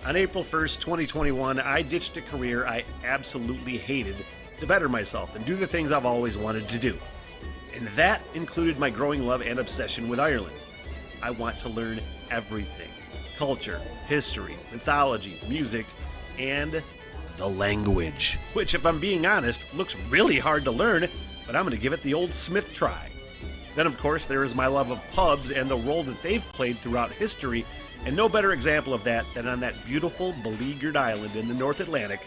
On April 1st, 2021, I ditched a career I absolutely hated to better myself and do the things I've always wanted to do. And that included my growing love and obsession with Ireland. I want to learn everything: culture, history, mythology, music, and the language. Which, if I'm being honest, looks really hard to learn, but I'm going to give it the old Smith try. Then, of course, there is my love of pubs and the role that they've played throughout history, and no better example of that than on that beautiful, beleaguered island in the North Atlantic,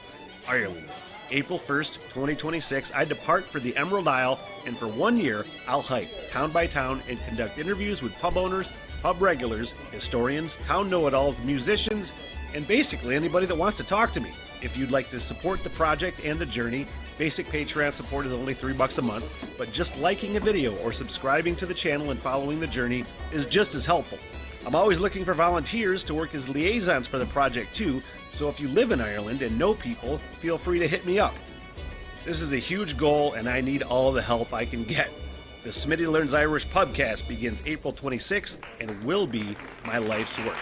Ireland. April 1st, 2026, I depart for the Emerald Isle, and for 1 year, I'll hike town by town and conduct interviews with pub owners, pub regulars, historians, town know-it-alls, musicians, and basically anybody that wants to talk to me. If you'd like to support the project and the journey, basic Patreon support is only $3 a month, but just liking a video or subscribing to the channel and following the journey is just as helpful. I'm always looking for volunteers to work as liaisons for the project too, so if you live in Ireland and know people, feel free to hit me up. This is a huge goal and I need all the help I can get. The Smitty Learns Irish Pubcast begins April 26th and will be my life's work.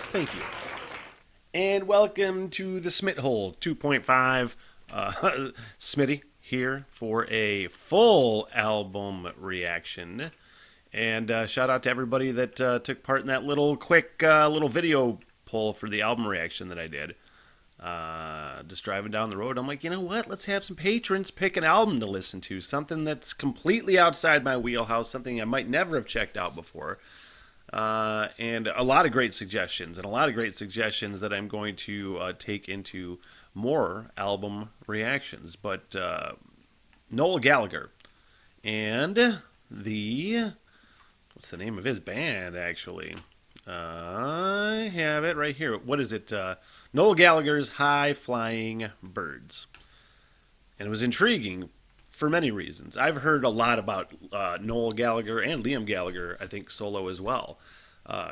Thank you. And welcome to the Smit Hole 2.5. Smitty here for a full album reaction. And shout out to everybody that took part in that little quick little video poll for the album reaction that I did. Just driving down the road, I'm like, you know what? Let's have some patrons pick an album to listen to. Something that's completely outside my wheelhouse, something I might never have checked out before. And a lot of great suggestions, that I'm going to take into more album reactions. But Noel Gallagher and what's the name of his band, actually? I have it right here. What is it? Noel Gallagher's High Flying Birds. And it was intriguing for many reasons. I've heard a lot about Noel Gallagher and Liam Gallagher, I think, solo as well.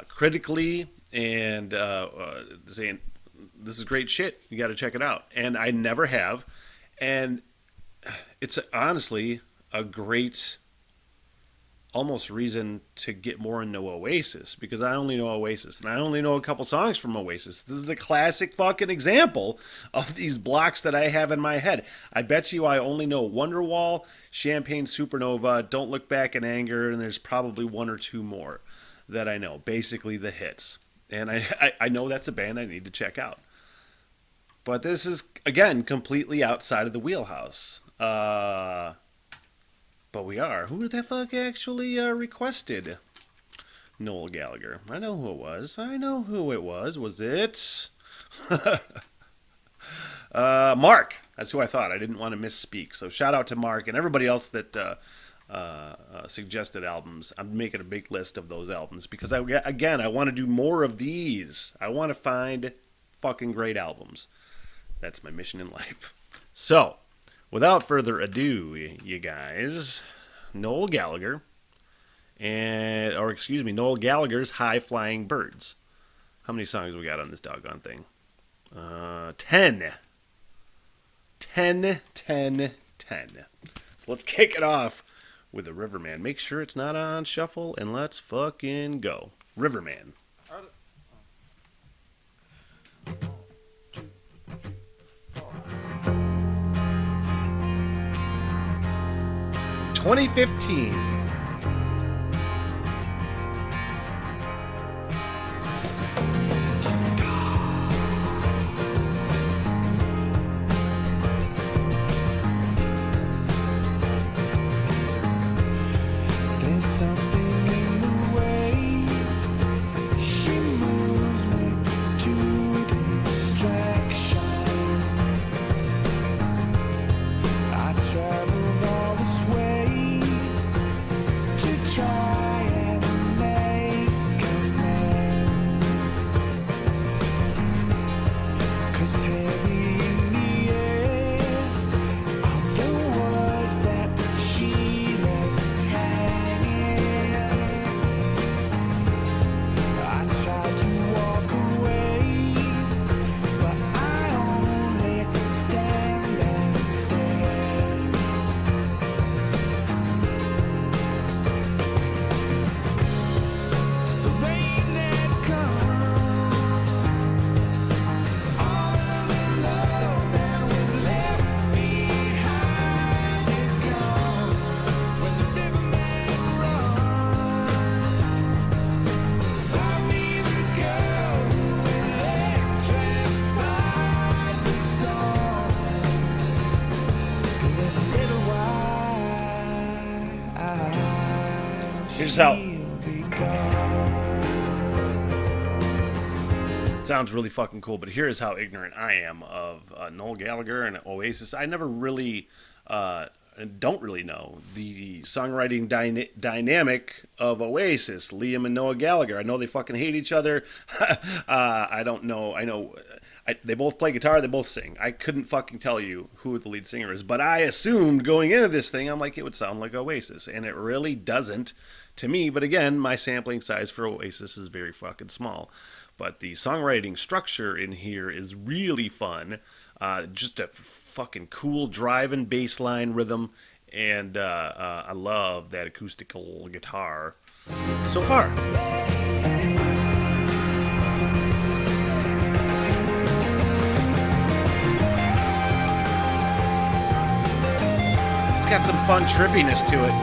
Critically and saying, this is great shit, you got to check it out. And I never have. And it's honestly a great almost reason to get more into Oasis, because I only know Oasis and I only know a couple songs from Oasis. This is a classic fucking example of these blocks that I have in my head. I bet you I only know Wonderwall, Champagne Supernova, Don't Look Back in Anger, and there's probably one or two more that I know, basically the hits. And I know that's a band I need to check out. But this is, again, completely outside of the wheelhouse. But we are. Who the fuck actually requested Noel Gallagher? I know who it was. Was it Mark? That's who I thought. I didn't want to misspeak. So shout out to Mark and everybody else that suggested albums. I'm making a big list of those albums because, I want to do more of these. I want to find fucking great albums. That's my mission in life. So, without further ado, you guys, Noel Gallagher, Noel Gallagher's High Flying Birds. How many songs we got on this doggone thing? 10. 10. So let's kick it off with the Riverman. Make sure it's not on shuffle, and let's fucking go. Riverman. 2015. There's something in the way she moves me to distraction. I traveled all this way to try and make amends. 'Cause heavy in the air are the words that she left hanging. I tried to walk away, but I only stand and stare. The rain that comes just how it sounds really fucking cool. But here is how ignorant I am of Noel Gallagher and Oasis. I never really don't really know the songwriting dynamic of Oasis, Liam and Noel Gallagher. I know they fucking hate each other. I don't know. I know they both play guitar. They both sing. I couldn't fucking tell you who the lead singer is, but I assumed going into this thing, I'm like, it would sound like Oasis, and it really doesn't to me. But again, my sampling size for Oasis is very fucking small. But the songwriting structure in here is really fun. Just a fucking cool driving bass line rhythm, and I love that acoustical guitar so far. It's got some fun trippiness to it.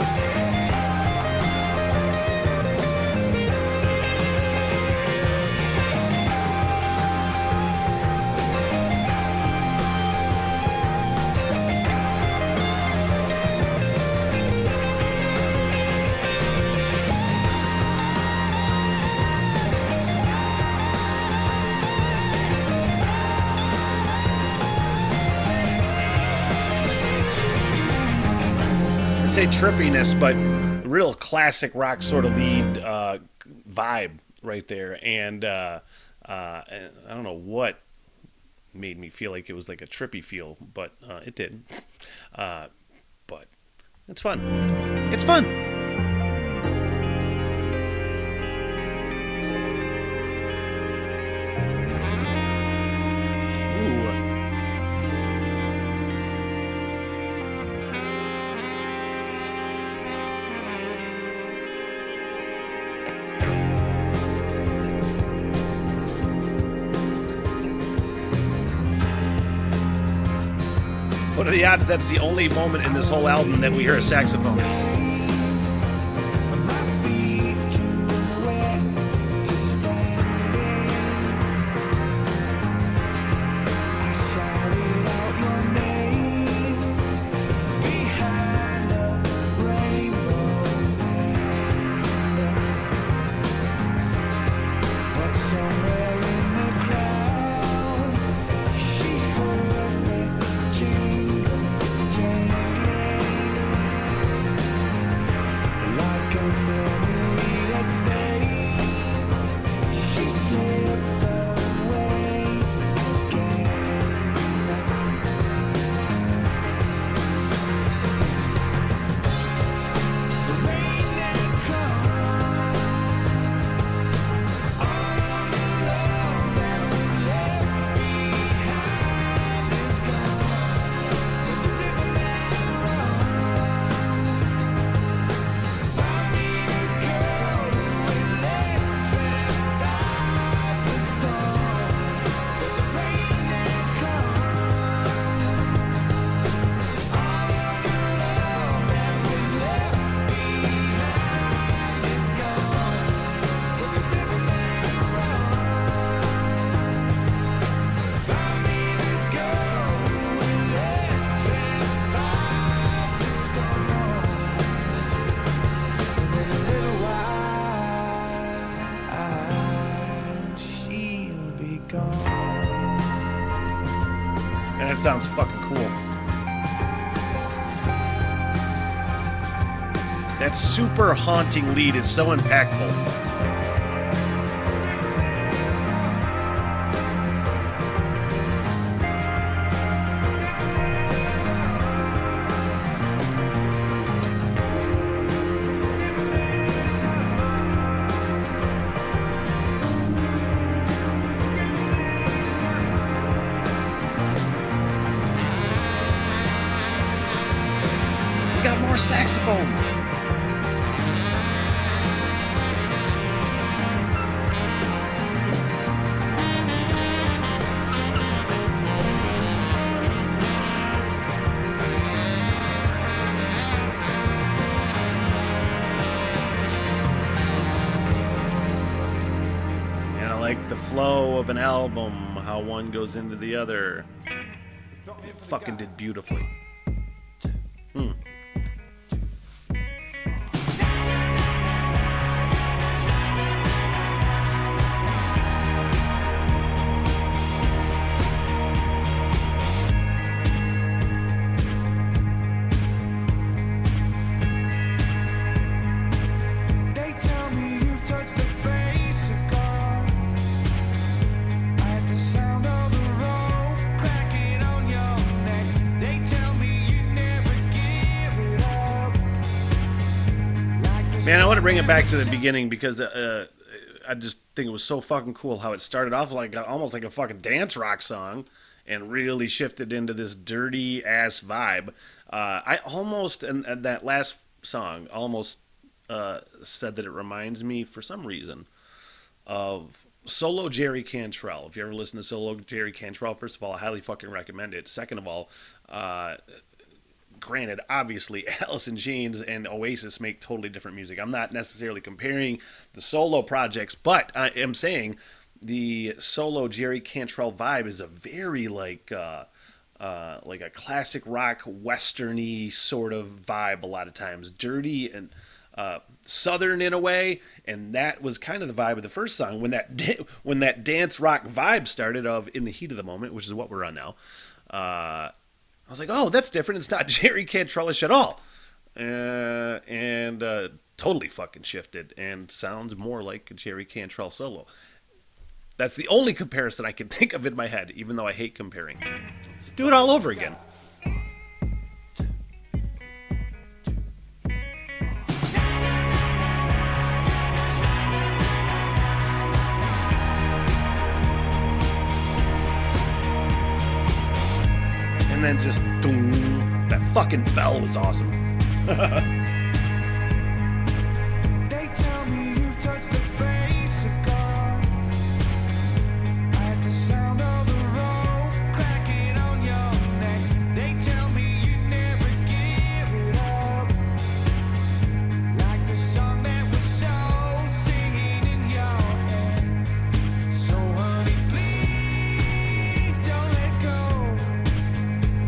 Say trippiness, but real classic rock sort of lead vibe right there. And I don't know what made me feel like it was like a trippy feel, but it did. But it's fun. It's fun. What are the odds that's the only moment in this whole album that we hear a saxophone? And it sounds fucking cool. That super haunting lead is so impactful. We got more saxophone. And I like the flow of an album, how one goes into the other. It fucking did beautifully. Man, I want to bring it back to the beginning because I just think it was so fucking cool how it started off like almost like a fucking dance rock song and really shifted into this dirty ass vibe. I almost, and that last song almost said that it reminds me, for some reason, of Solo Jerry Cantrell. If you ever listen to Solo Jerry Cantrell, first of all, I highly fucking recommend it. Second of all, granted, obviously, Alice in Chains and Oasis make totally different music. I'm not necessarily comparing the solo projects, but I am saying the solo Jerry Cantrell vibe is a very like a classic rock, westerny sort of vibe. A lot of times, dirty and southern in a way, and that was kind of the vibe of the first song when that dance rock vibe started of "In the Heat of the Moment," which is what we're on now. I was like, oh, that's different. It's not Jerry Cantrellish at all. And totally fucking shifted and sounds more like a Jerry Cantrell solo. That's the only comparison I can think of in my head, even though I hate comparing. Let's do it all over again. And then just boom, that fucking bell was awesome. They tell me you've touched the face of God. At the sound of the rope cracking on your neck. They tell me you never give it up. Like the song that was so singing in your head. So honey, please don't let go.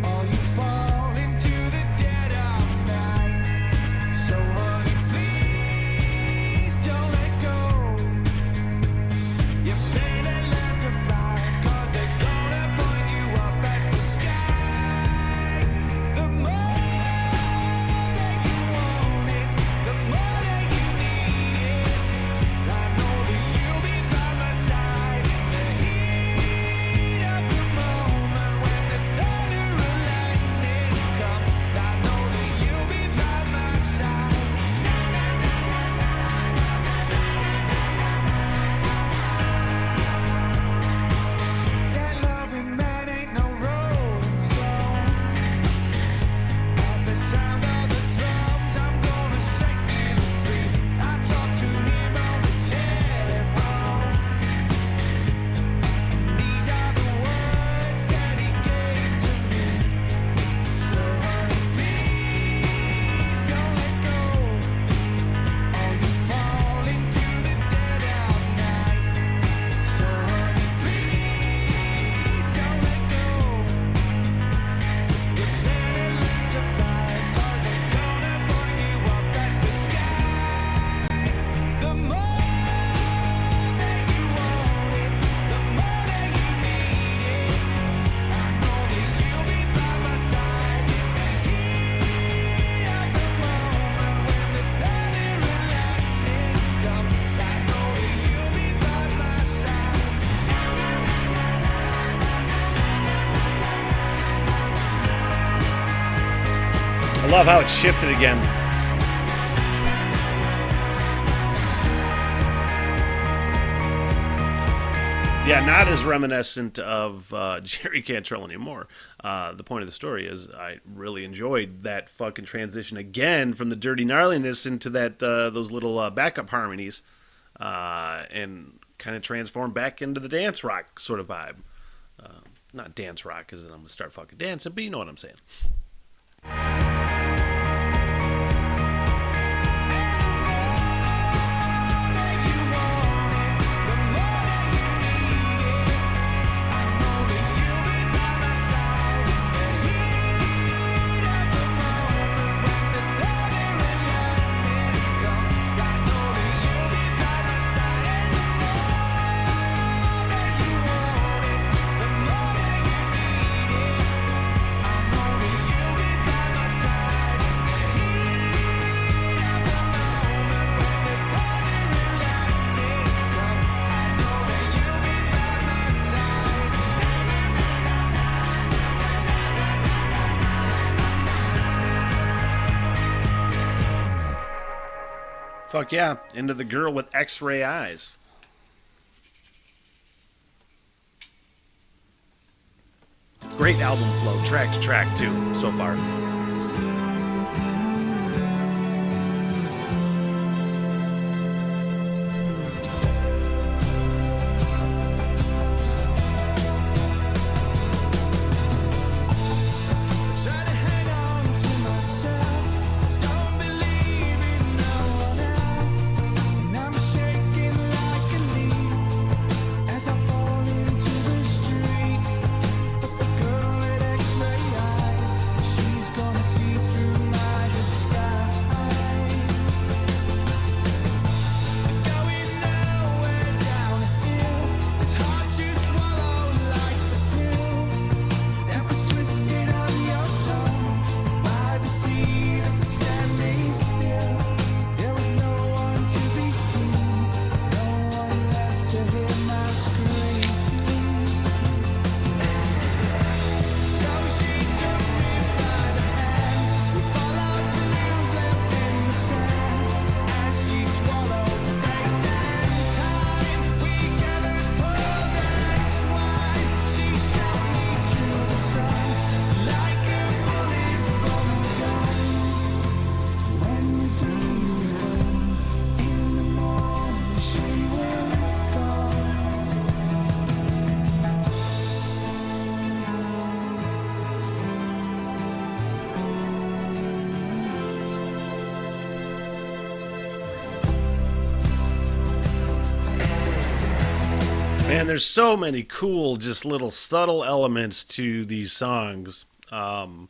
Or you fall into the dead of night. So honey, please don't let go. You better learn to fly, 'cause they're gonna point you up at the sky. The more that you want it, the more that you need it. I know that you'll be by my side in the heat of the moment when the thunder and lightning come. I know that you'll be by my side. That loving man ain't no rolling stone. At the sound of the drums, I'm gonna set you free. I talked to him on the telephone. These are the words that he gave to me. So honey, please don't let go. Or you fall into the dead of night. So honey, please don't let go. You better learn to fly, 'cause they're gonna point you up at the sky. The more that you want it, the more that you need it. I know that you'll be by my side in the heat of the moment when the thunder and lightning come. I know that you'll be by my side. I love how it shifted again. Yeah, not as reminiscent of Jerry Cantrell anymore. The point of the story is I really enjoyed that fucking transition again from the dirty gnarliness into that those little backup harmonies and kind of transformed back into the dance rock sort of vibe. Not dance rock, because then I'm going to start fucking dancing, but you know what I'm saying. The more that you Fuck yeah, into the girl with X-ray eyes. Great album flow, track to track too, so far. Try to hang on to myself. Don't believe in no one else. And I'm shaking like a leaf as I fall into the street. But the girl with X-ray eyes, she's gonna see through my disguise. Going nowhere downhill. It's hard to swallow like the pill that was twisted on your tongue by the seed of standing still. There was no one to be seen, no one left to hear my scream. So she took me by the hand. We followed clues left in the sand as she swallowed space and time. We gathered pearls and swine. She shot me to the sun like a bullet from a gun. When the deed was done, in the morning she was gone. Man, there's so many cool, just little subtle elements to these songs that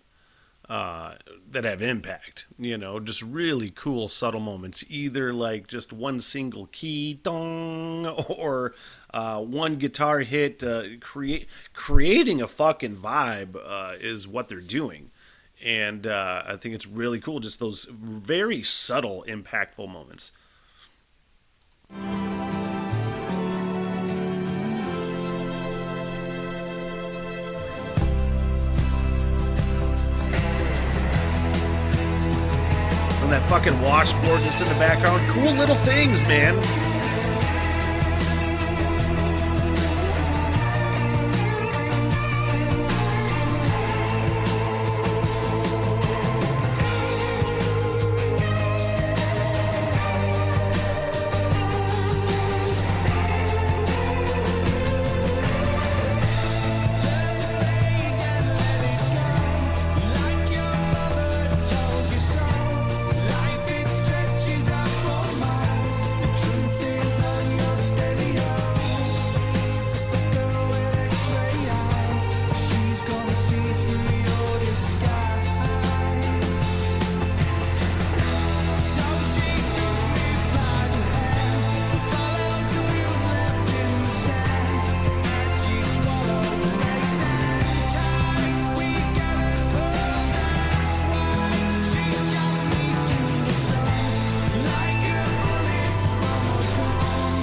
have impact. You know, just really cool, subtle moments. Either like just one single key, dong, or one guitar hit. Creating a fucking vibe is what they're doing. And I think it's really cool, just those very subtle, impactful moments. And that fucking washboard just in the background. Cool little things, man. Like your mother told you so. Life it stretches out for miles. The truth is on your stereo. The girl with X-ray eyes, she's gonna see through your disguise. So she took me by the hand. We followed clues left in the sand as she swallowed space and time. We gathered pearls and swine. She shot me to the sun like a bullet from a gun.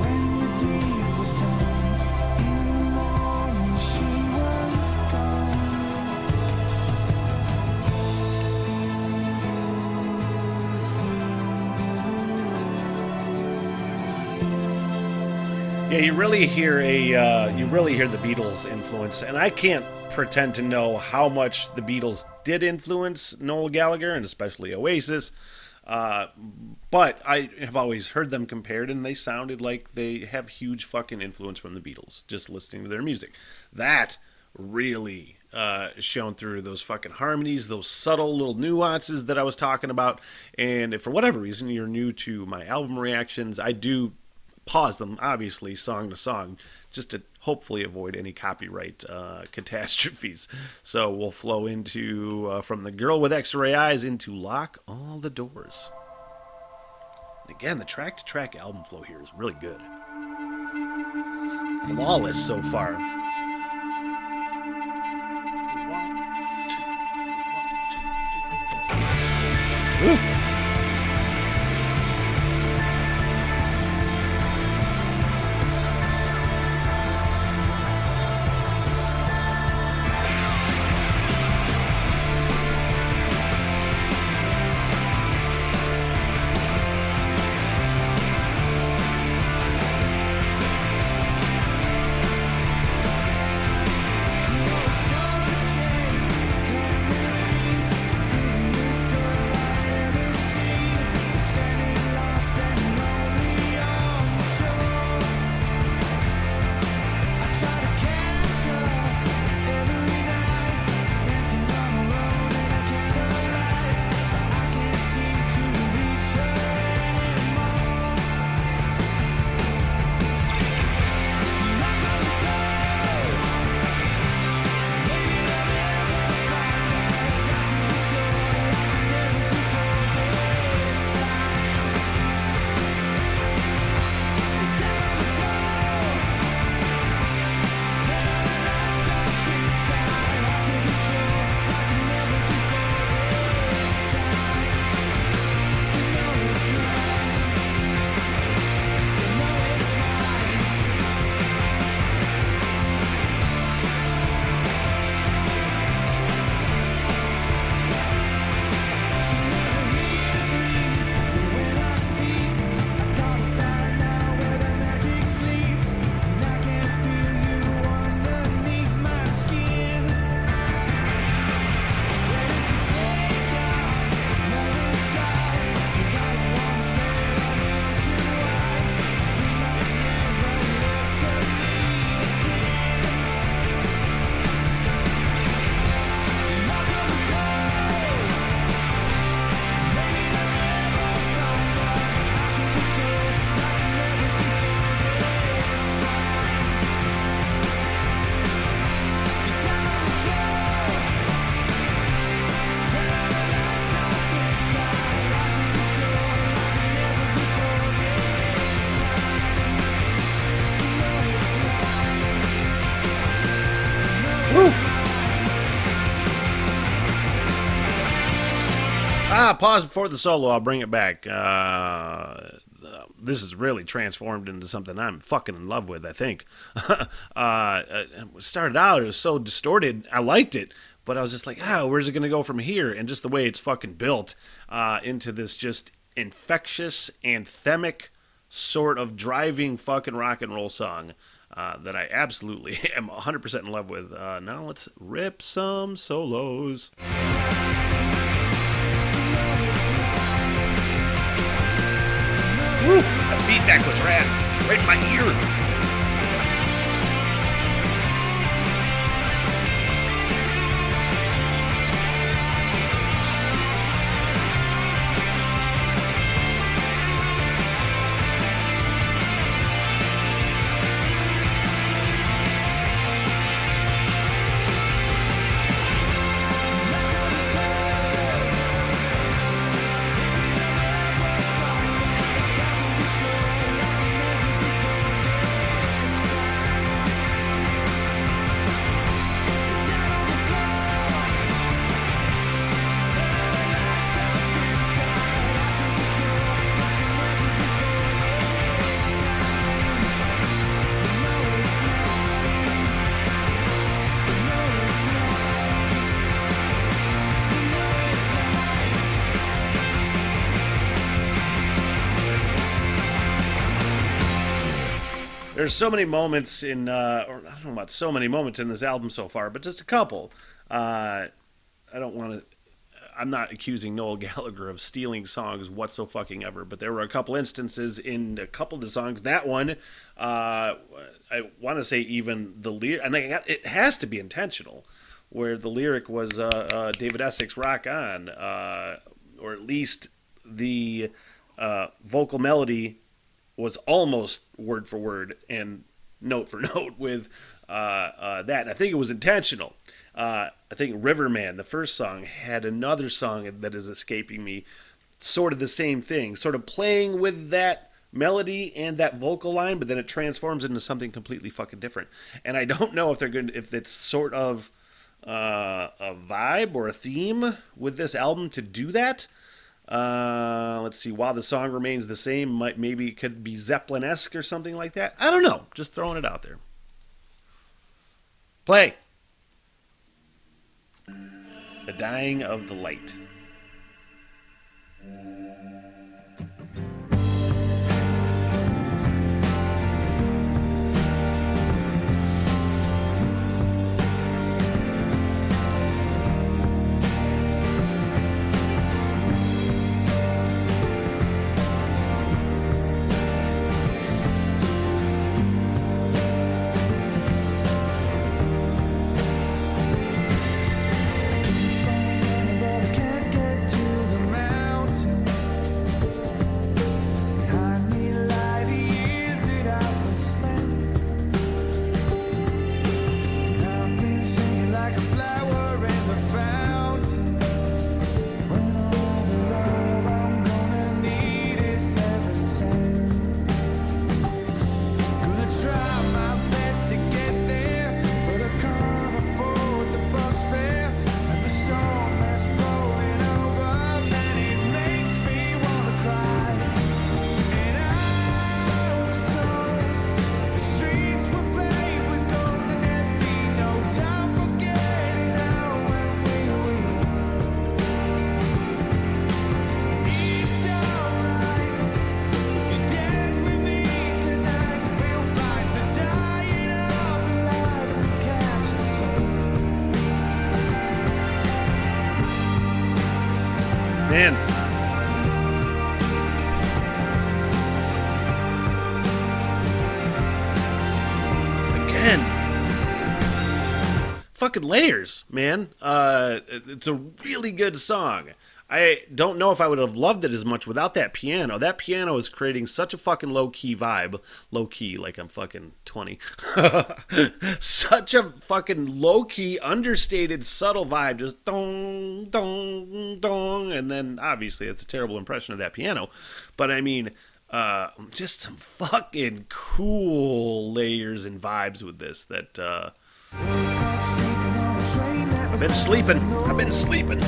When the deed was done, in the morning she was gone. Yeah, you really hear the Beatles influence, and I can't pretend to know how much the Beatles did influence Noel Gallagher, and especially Oasis. But I have always heard them compared, and they sounded like they have huge fucking influence from the Beatles, just listening to their music. That really shone through those fucking harmonies, those subtle little nuances that I was talking about. And if for whatever reason you're new to my album reactions, I do pause them, obviously, song to song, just to hopefully avoid any copyright catastrophes. So we'll flow into from the girl with X-ray eyes into Lock All the Doors. And again, the track-to-track album flow here is really good. Flawless so far. Ooh. Pause before the solo. I'll bring it back. This is really transformed into something I'm fucking in love with, I think. It started out, it was so distorted. I liked it, but I was just like, where's it going to go from here? And just the way it's fucking built into this just infectious, anthemic, sort of driving fucking rock and roll song that I absolutely am 100% in love with. Now let's rip some solos. Woof! The feedback was rad. Right in my ear. There's so many moments in, or I don't know about so many moments in this album so far, but just a couple. I don't want to, I'm not accusing Noel Gallagher of stealing songs whatsoever, but there were a couple instances in a couple of the songs. That one, I want to say even the lyric, and it has to be intentional, where the lyric was David Essex, Rock On, or at least the vocal melody was almost word for word and note for note with that. And I think it was intentional. I think Riverman, the first song, had another song that is escaping me, sort of the same thing, sort of playing with that melody and that vocal line, but then it transforms into something completely fucking different. And I don't know if it's sort of a vibe or a theme with this album to do that. Let's see. While the song remains the same, maybe it could be Zeppelin-esque or something like that. I don't know. Just throwing it out there. Play. The Dying of the Light. Man. Again. Fucking layers, man. It's a really good song. I don't know if I would have loved it as much without that piano. That piano is creating such a fucking low-key vibe. Low-key, like I'm fucking 20. Such a fucking low-key, understated, subtle vibe. Just dong, dong, dong. And then, obviously, it's a terrible impression of that piano. But, I mean, just some fucking cool layers and vibes with this that, I've been sleeping.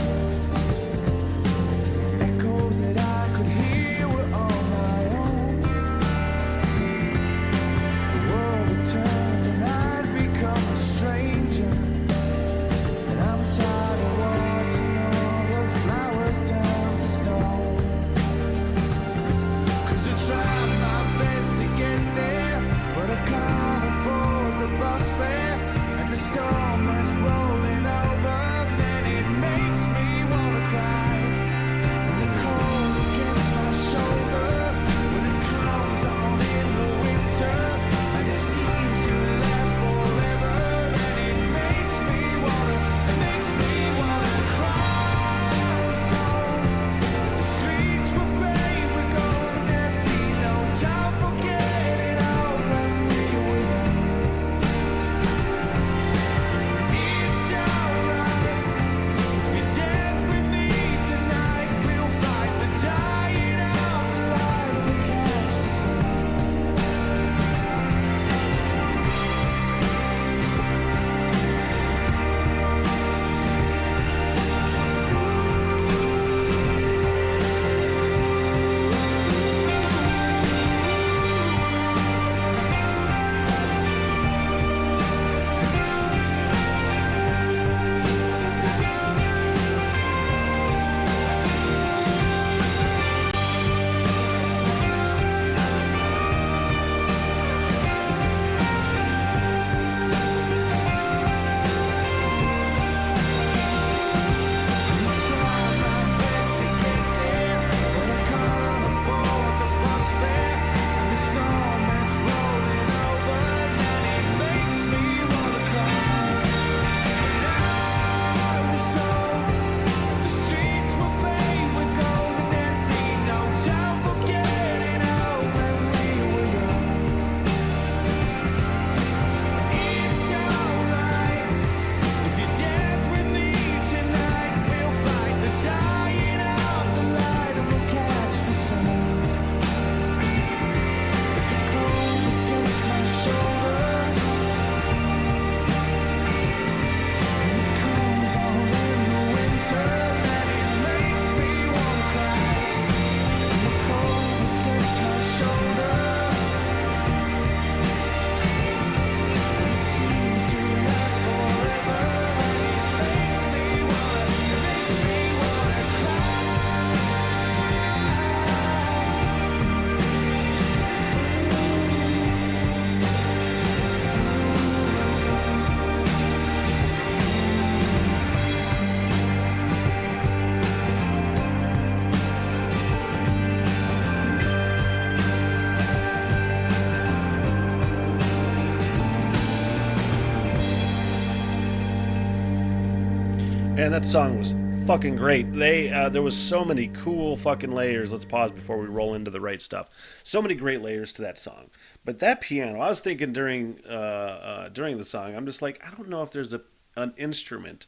And that song was fucking great. There was so many cool fucking layers. Let's pause before we roll into the right stuff. So many great layers to that song. But that piano, I was thinking during the song, I'm just like, I don't know if there's an instrument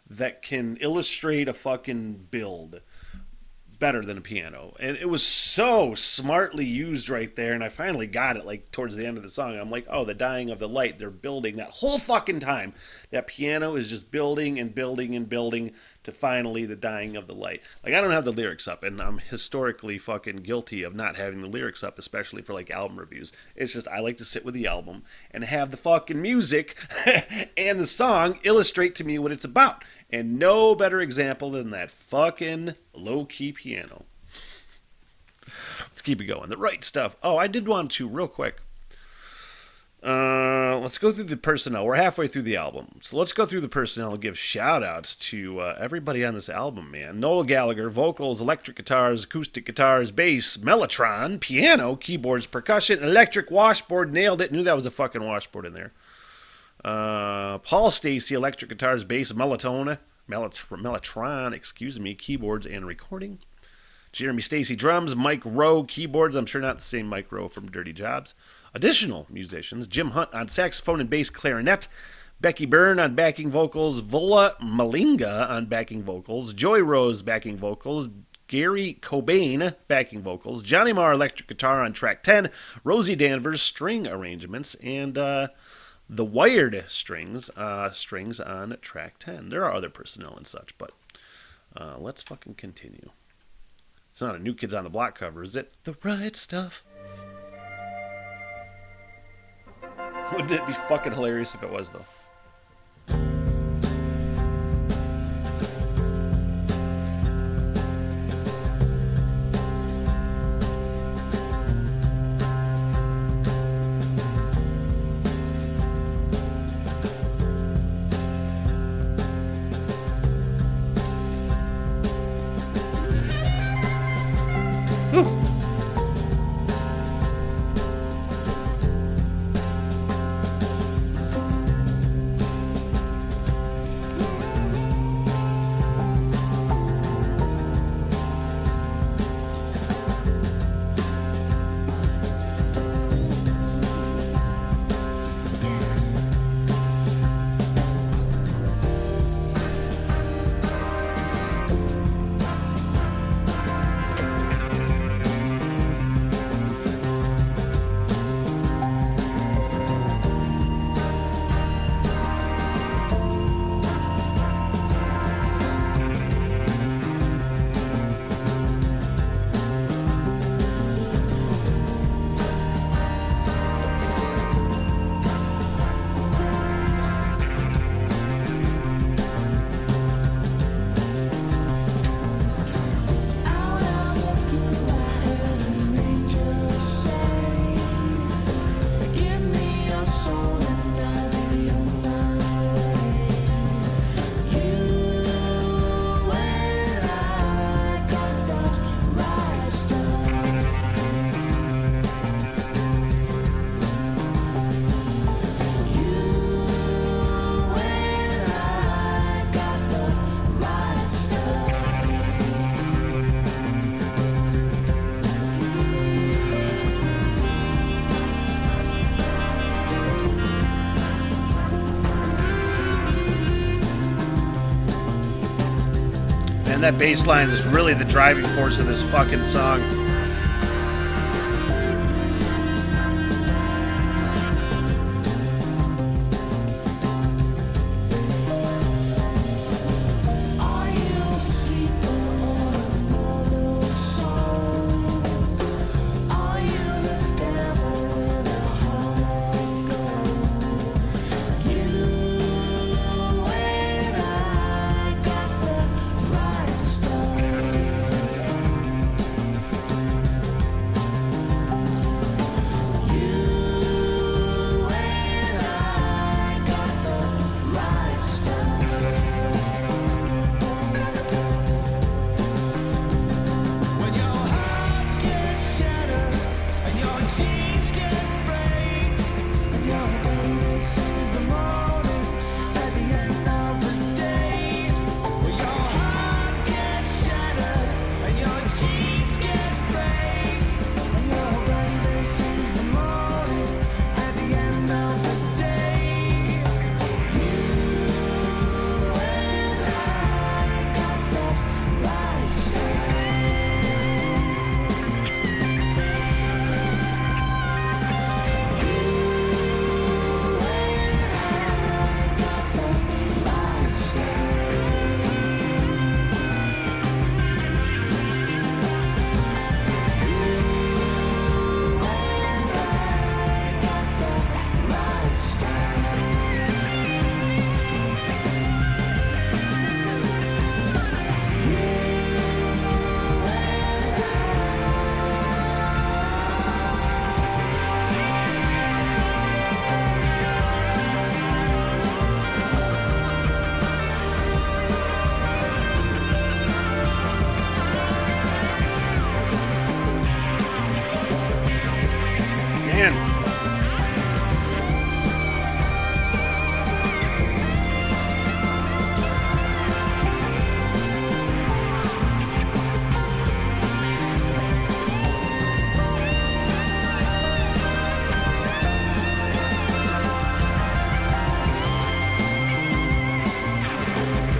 that can illustrate a fucking build better than a piano. And it was so smartly used right there, and I finally got it like towards the end of the song. I'm like, oh, the dying of the light. They're building that whole fucking time. That piano is just building and building and building to finally the dying of the light. Like, I don't have the lyrics up, and I'm historically fucking guilty of not having the lyrics up, especially for like album reviews. It's just I like to sit with the album and have the fucking music and the song illustrate to me what it's about. And no better example than that fucking low-key piano. Let's keep it going. The right stuff. Oh, I did want to, real quick. Let's go through the personnel. We're halfway through the album. So let's go through the personnel and give shout-outs to everybody on this album, man. Noel Gallagher, vocals, electric guitars, acoustic guitars, bass, mellotron, piano, keyboards, percussion, electric washboard. Nailed it. Knew that was a fucking washboard in there. Paul Stacey, electric guitars, bass, mellotron, keyboards and recording. Jeremy Stacey, drums. Mike Rowe, keyboards. I'm sure not the same Mike Rowe from Dirty Jobs. Additional musicians: Jim Hunt on saxophone and bass clarinet, Becky Byrne on backing vocals, Vola Malinga on backing vocals, Joy Rose backing vocals, Gary Cobain backing vocals, Johnny Marr electric guitar on track 10, Rosie Danvers string arrangements, and the wired strings on track 10. There are other personnel and such, but let's fucking continue. It's not a New Kids on the Block cover, is it? The Right Stuff. Wouldn't it be fucking hilarious if it was, though? And that bass line is really the driving force of this fucking song.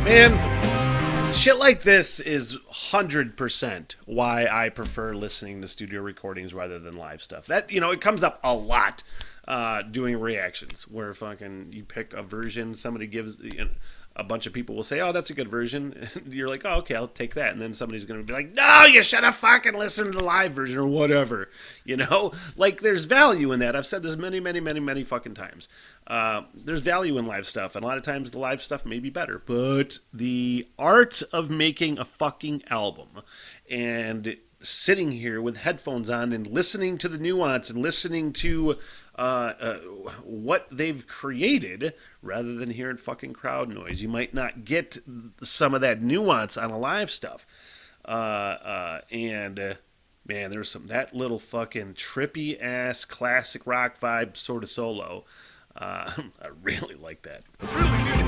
Man, shit like this is 100% why I prefer listening to studio recordings rather than live stuff. That, it comes up a lot doing reactions where fucking you pick a version, somebody gives, a bunch of people will say, oh, that's a good version. And you're like, oh, okay, I'll take that. And then somebody's going to be like, no, you should have fucking listened to the live version or whatever. Like there's value in that. I've said this many, many, many, many fucking times. There's value in live stuff. And a lot of times the live stuff may be better. But the art of making a fucking album and sitting here with headphones on and listening to the nuance and listening to what they've created rather than hearing fucking crowd noise. You might not get some of that nuance on a live stuff. Man, there's that little fucking trippy ass classic rock vibe sort of solo. I really like that. Really good.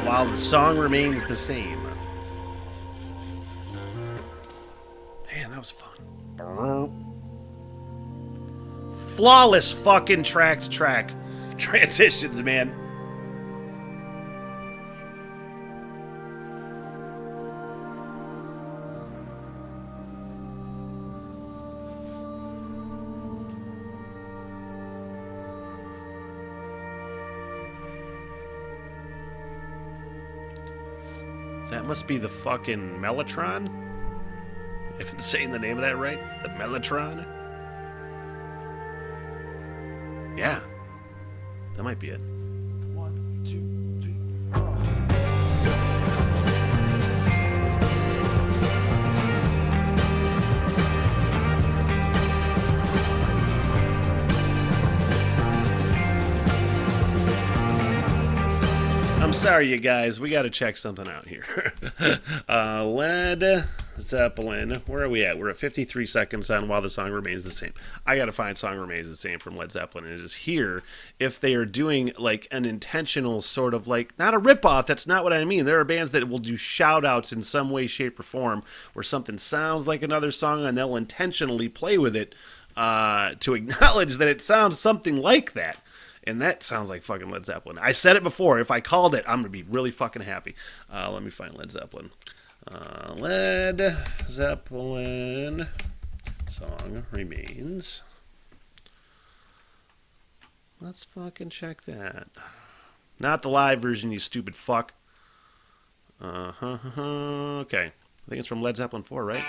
While the song remains the same. Man, that was fun. Flawless fucking track to track transitions, man. That must be the fucking Mellotron. If I'm saying the name of that right. The Mellotron. Yeah. That might be it. 1, 2, 3, 4. I'm sorry, you guys. We got to check something out here. Led Zeppelin. Where are we at? We're at 53 seconds on While the Song Remains the Same. I got to find Song Remains the Same from Led Zeppelin and just hear if they are doing like an intentional sort of like, not a ripoff. That's not what I mean. There are bands that will do shout outs in some way, shape, or form where something sounds like another song and they'll intentionally play with it to acknowledge that it sounds something like that. And that sounds like fucking Led Zeppelin. I said it before. If I called it, I'm going to be really fucking happy. Let me find Led Zeppelin. Led Zeppelin Song Remains. Let's fucking check that. Not the live version, you stupid fuck. Okay. I think it's from Led Zeppelin 4, right?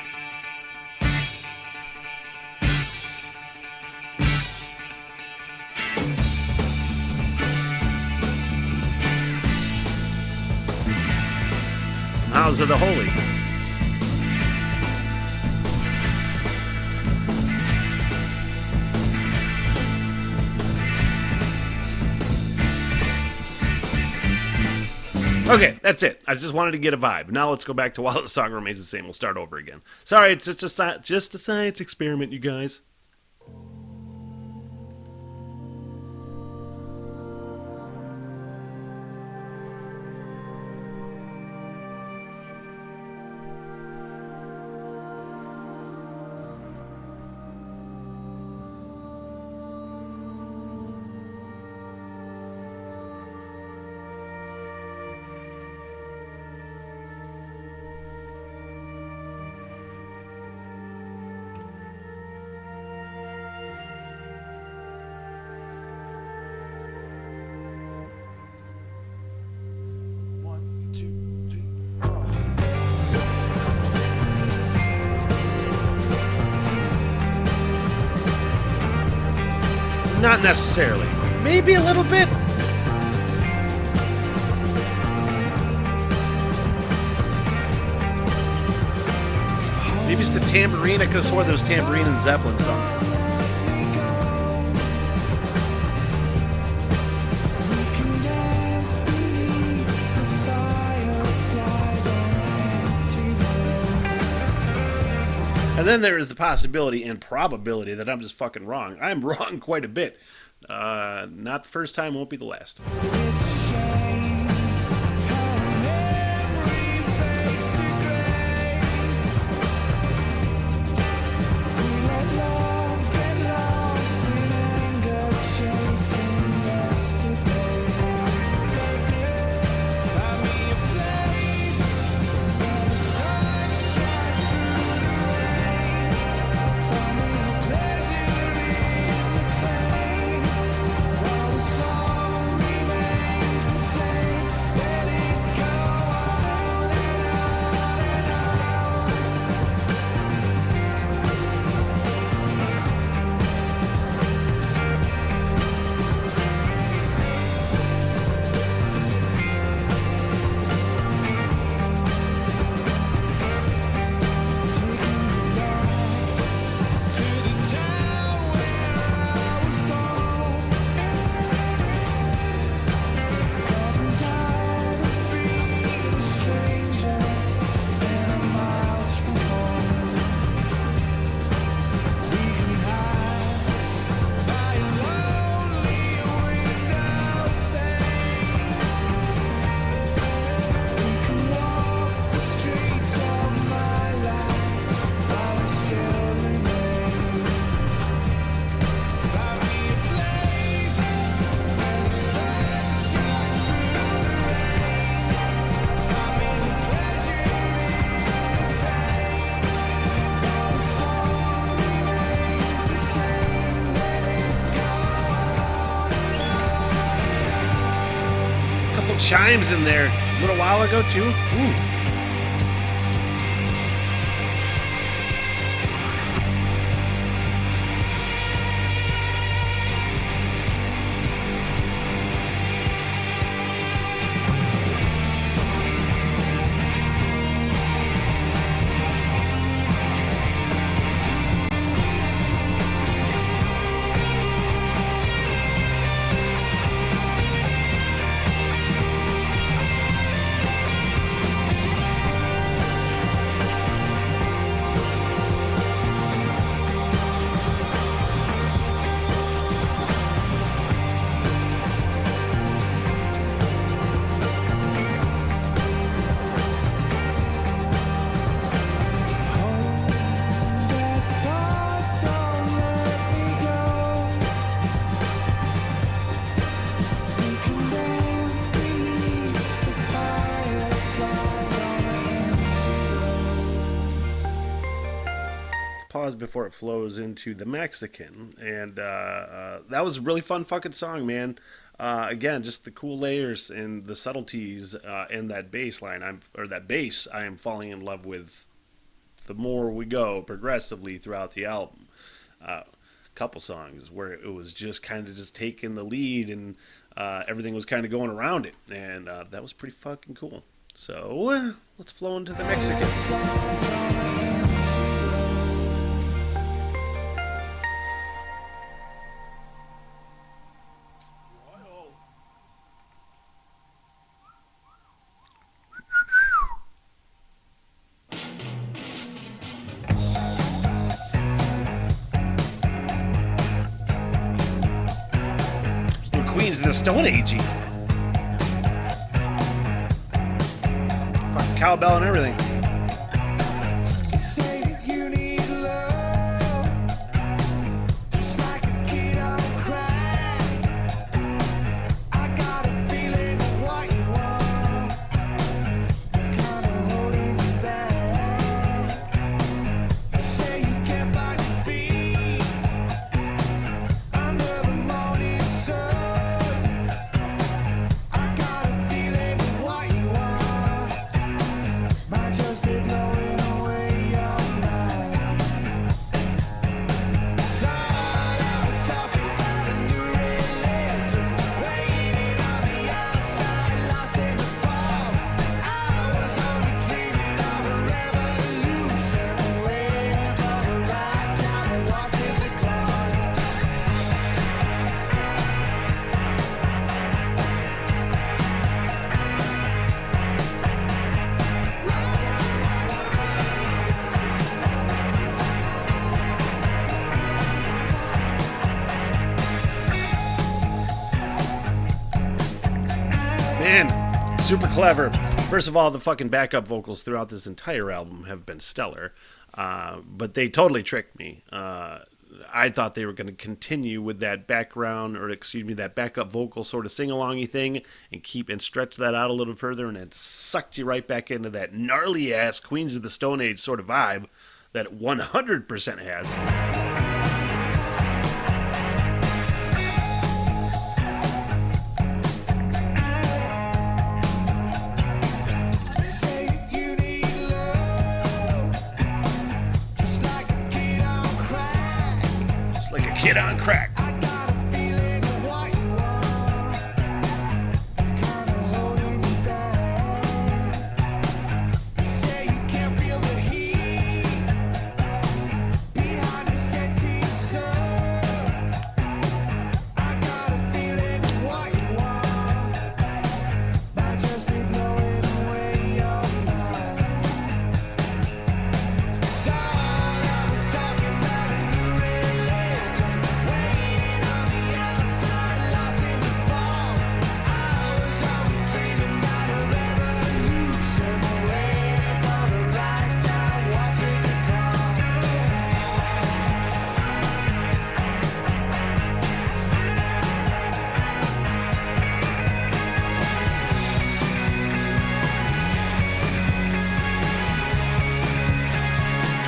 House of the Holy. Okay, that's it. I just wanted to get a vibe. Now let's go back to While the Song Remains the Same. We'll start over again. Sorry, it's just a science experiment, you guys. Not necessarily. Maybe a little bit. Maybe it's the tambourine. I could have swore there was tambourine in Zeppelin song. And then there is the possibility and probability that I'm just fucking wrong. I'm wrong quite a bit. Not the first time, won't be the last. Chimes in there a little while ago too. Ooh. Before it flows into the Mexican, and that was a really fun fucking song, man. Again, just the cool layers and the subtleties in that bass line. I am falling in love with the more we go progressively throughout the album. Couple songs where it was just kind of just taking the lead, and everything was kind of going around it, and that was pretty fucking cool. So let's flow into the Mexican. Queens of the Stone Age. Fucking cowbell and everything. My Super clever. First of all, the fucking backup vocals throughout this entire album have been stellar, but they totally tricked me. I thought they were going to continue with that that backup vocal sort of sing-alongy thing and stretch that out a little further, and it sucked you right back into that gnarly-ass Queens of the Stone Age sort of vibe that it 100% has. Kid on crack.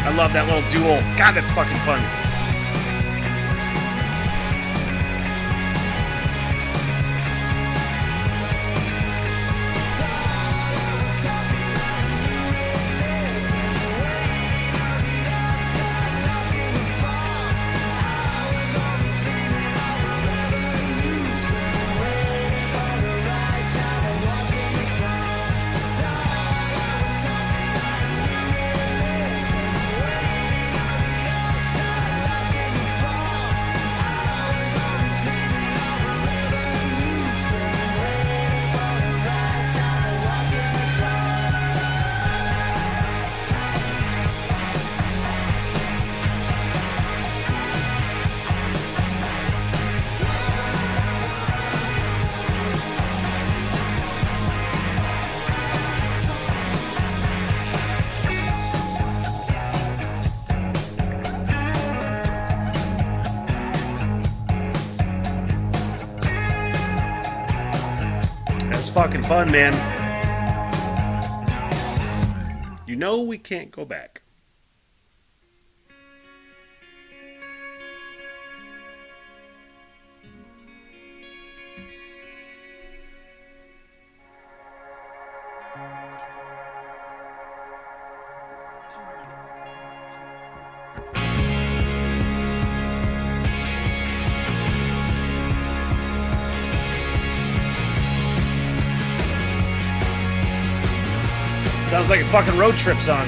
I love that little duel. God, that's fucking fun. That's fucking fun, man. You know we can't go back. Sounds like a fucking road trip song.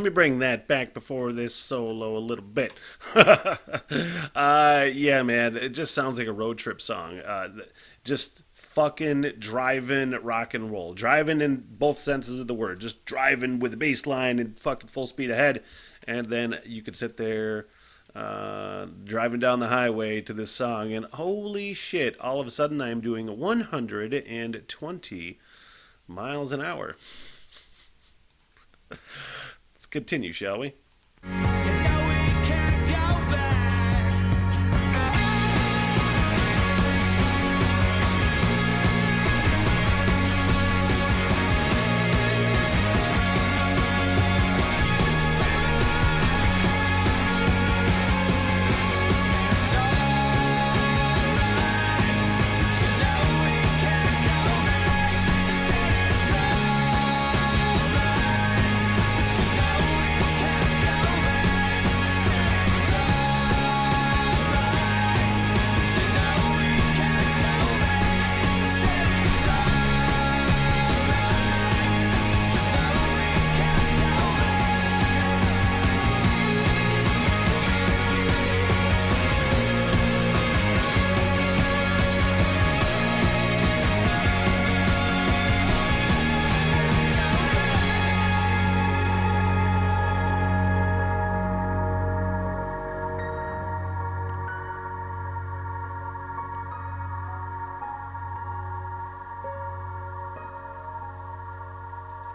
let me bring that back before this solo a little bit. Yeah, man, it just sounds like a road trip song. Just fucking driving rock and roll. Driving in both senses of the word. Just driving with the bass line and fucking full speed ahead. And then you could sit there driving down the highway to this song, and holy shit, all of a sudden I am doing 120 miles an hour. Let's continue, shall we? You know we can't go back. It's alright, but you know we can't go back. I said it's alright, but you know we can't go back. I said it's alright, but you know we can't go back. I said it's alright, but you know we can't go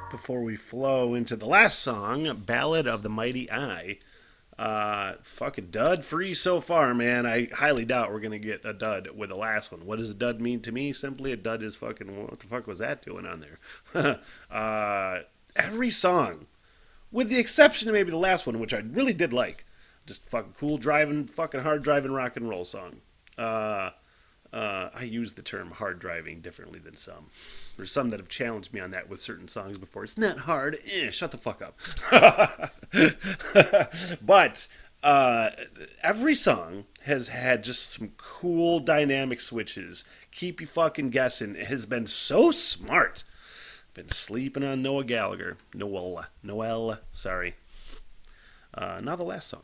Before we flow into the last song, Ballad of the Mighty Eye. Fucking dud free so far, man. I highly doubt we're gonna get a dud with the last one. What does a dud mean to me? Simply a dud is fucking, what the fuck was that doing on there? Every song, with the exception of maybe the last one, which I really did like. Just fucking cool driving, fucking hard driving rock and roll song. I use the term hard driving differently than some. There's some that have challenged me on that with certain songs before. It's not hard. Shut the fuck up. But every song has had just some cool dynamic switches. Keep you fucking guessing. It has been so smart. Been sleeping on Noah Gallagher. Noel, sorry. Now the last song.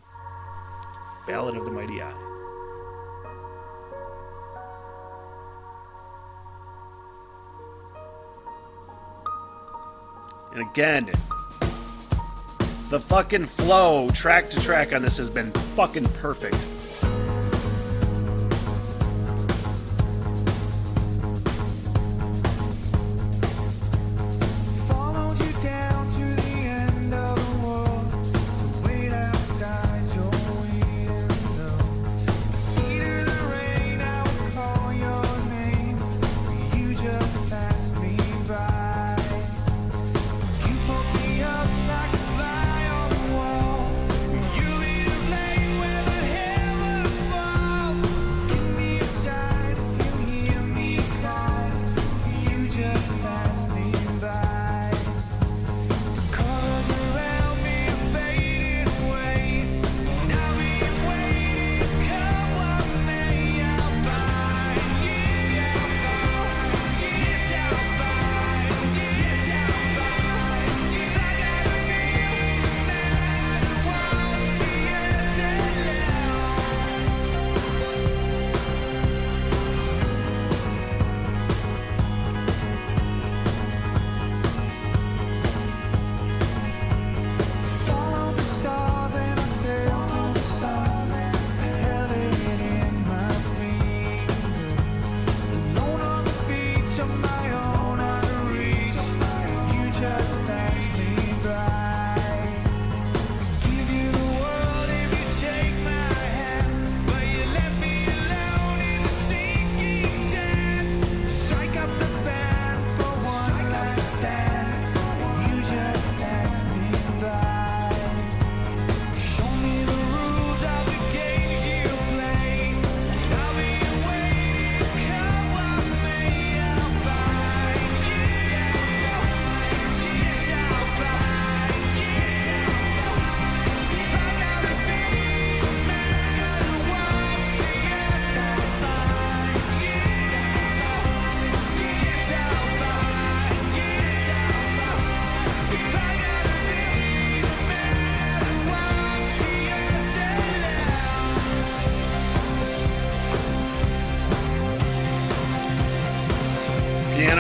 Ballad of the Mighty Eye. And again, the fucking flow, track to track on this has been fucking perfect. Followed you down to the end of the world to wait outside your window. Heater the rain, I would call your name, but you just passed me by. You put me up like a fly on the wall. You be the blame where the heaven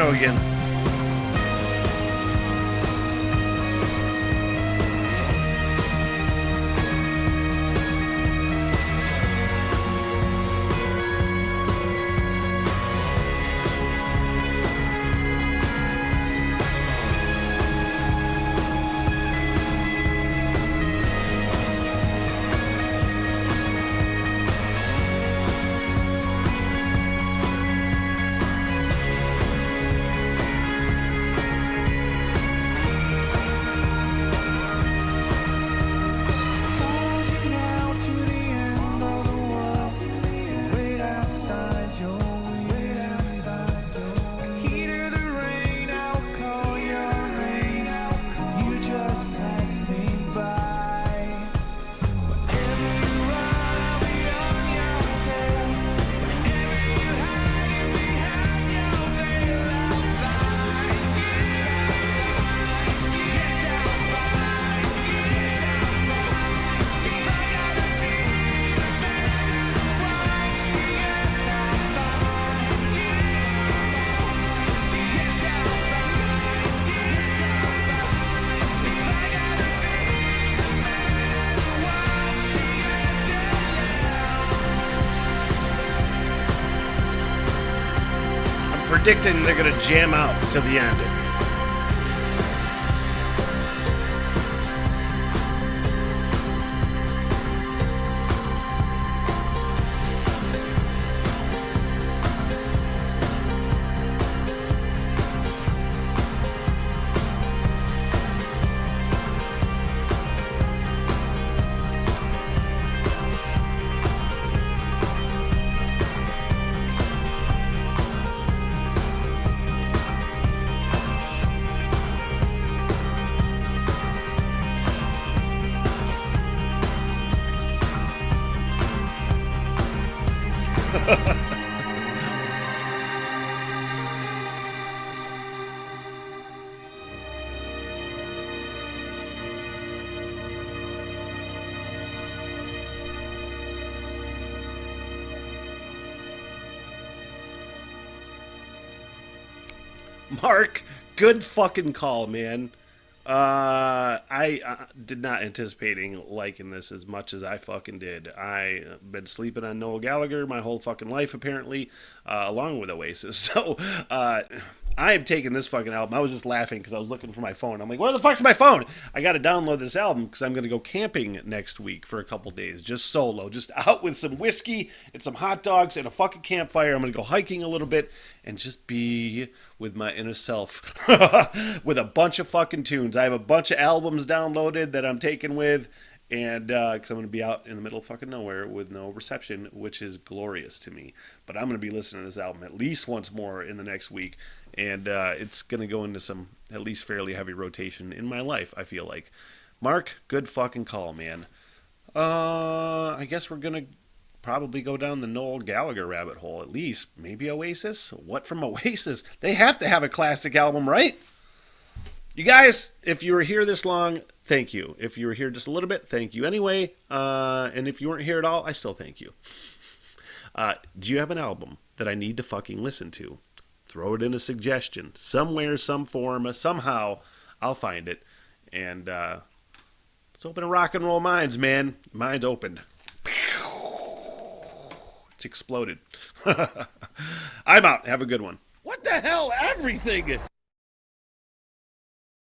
piano again. Followed you now to the end of the world. Wait outside your window. I hear the rain, I'll call your name. You just pass me by. Wherever you run, I'll be on your tail. Whenever you hide behind your veil, I'll find you. Yes, I'll find you. If I gotta be the man who walks the earth, I'll find you. Yes, I'll find you. If I gotta be the man who walks the earth alone. I'm predicting they're gonna jam out to the end. Mark, good fucking call, man. I did not anticipating liking this as much as I fucking did. I been sleeping on Noel Gallagher my whole fucking life, apparently, along with Oasis. So, I have taken this fucking album. I was just laughing because I was looking for my phone. I'm like, where the fuck's my phone? I got to download this album because I'm going to go camping next week for a couple days, just solo, just out with some whiskey and some hot dogs and a fucking campfire. I'm going to go hiking a little bit and just be with my inner self with a bunch of fucking tunes. I have a bunch of albums downloaded that I'm taking with, and because I'm going to be out in the middle of fucking nowhere with no reception, which is glorious to me. But I'm going to be listening to this album at least once more in the next week, and it's going to go into some at least fairly heavy rotation in my life, I feel like. Mark, good fucking call, man. I guess we're going to probably go down the Noel Gallagher rabbit hole, at least. Maybe Oasis? What from Oasis? They have to have a classic album, right? You guys, if you were here this long, thank you. If you were here just a little bit, thank you anyway. And if you weren't here at all, I still thank you. Do you have an album that I need to fucking listen to? Throw it in a suggestion. Somewhere, some form, somehow, I'll find it. And let's open rock and roll minds, man. Minds opened. It's exploded. I'm out. Have a good one. What the hell? Everything!